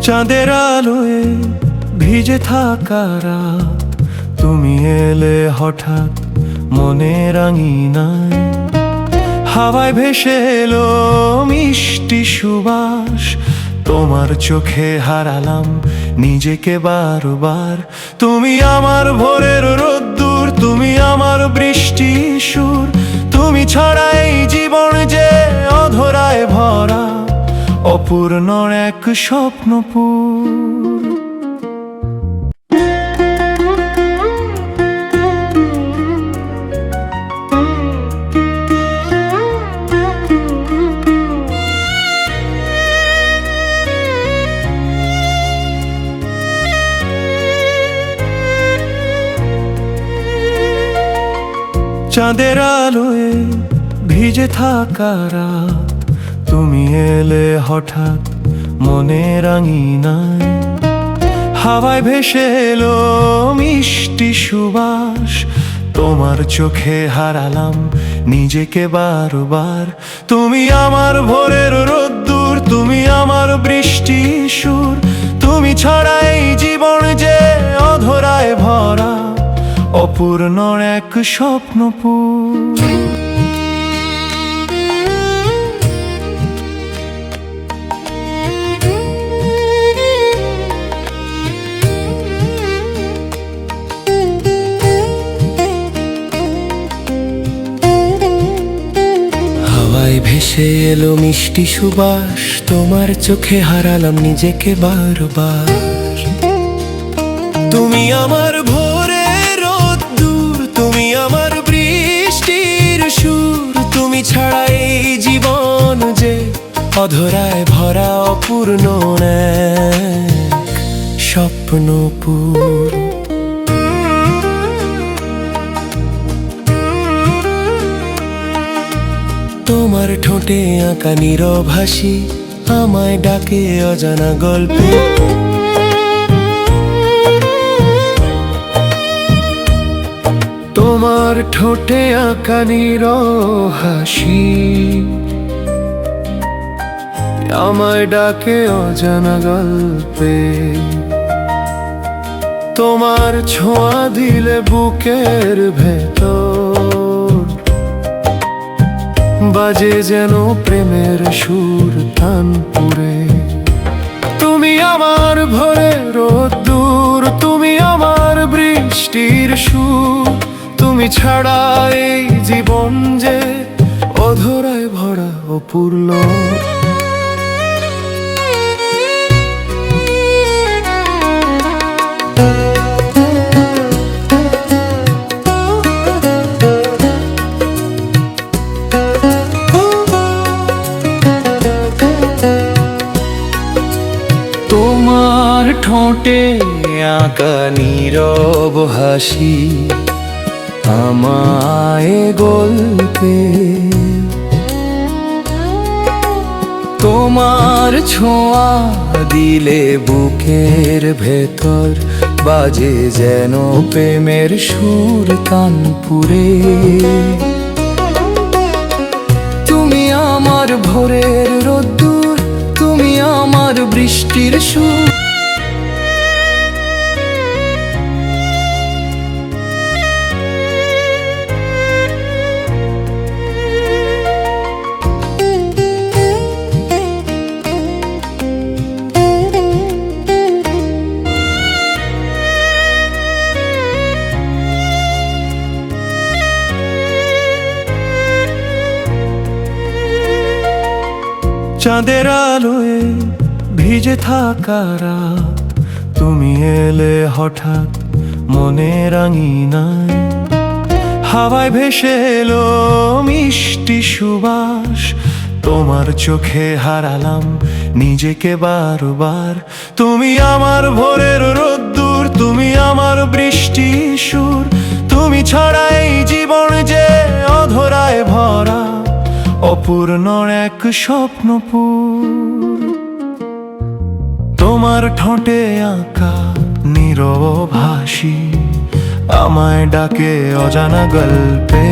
চাঁদের আলোয় ভিজে থাকা রাত, তুমি এলে হঠাৎ মনের আঙিনায়। হাওয়ায় ভেসে এলো মিষ্টি সুবাস, তোমার চোখে হারালাম নিজেকে বারবার। তুমি আমার ভোরের রোদ্দুর, তুমি আমার বৃষ্টি সুর, তুমি ছাড়া এই জীবন যে অধরায় ভরা, অপূর্ণ এক স্বপ্নপুর। চাঁদের আলোয় ভিজে থাকা রাত, তুমি এলে হঠাৎ মনের আঙিনায়। হাওয়ায় ভেসে এলো মিষ্টি সুবাস, তোমার চোখে হারালাম নিজেকে বারবার। তুমি আমার ভোরের রোদ্দুর, তুমি আমার বৃষ্টি সুর, তুমি ছাড়া এই জীবন যে অধরায় ভরা, অপূর্ণ এক স্বপ্নপুর। হাওয়ায় ভেসে এলো মিষ্টি সুবাস, তোমার চোখে হারালাম নিজেকে বারবার। তুমি আমার ভোরের রোদ্দুর, তুমি আমার বৃষ্টির সুর, তুমি ছাড়া এই জীবন যে অধরায় ভরা, অপূর্ণ এক স্বপ্নপুর। তোমার ঠোঁটে আঁকা নীরব হাসি আমায় ডাকে অজানা গল্পে। তোমার ঠোঁটে আঁকা নীরব হাসি আমায় ডাকে অজানা গল্পে। তোমার ছোঁয়া দিলে বুকের ভেতর, বাজে যেন প্রেমের সুর তানপুরে। তুমি আমার ভোরের রোদ্দুর, তুমি আমার বৃষ্টির সুর, তুমি ছাড়া এই জীবন যে অধরায় ভরা, অপূর্ণ। তোমার ঠোঁটে আঁকা নীরব হাসি আমায় গল্পে। তোমার ছোঁয়া দিলে বুকের ভেতর, বাজে যেন প্রেমের সুর তানপুরে। তুমি আমার ভোরের রোদ্দুর, তুমি আমার বৃষ্টির সুর। চাঁদের আলোয় ভিজে থাকা রাত, তুমি এলে হঠাৎ মনের আঙিনায়। হাওয়ায় ভেসে এলো মিষ্টি সুবাস, তোমার চোখে হারালাম নিজেকে বারবার। তুমি আমার ভোরের রোদ্দুর, তুমি আমার বৃষ্টি সুর, তুমি ছাড়া এই জীবন যে অধরায় ভরা, অপূর্ণ এক স্বপ্নপুর। তোমার ঠোঁটে আঁকা নীরব হাসি আমায় ডাকে অজানা গল্পে।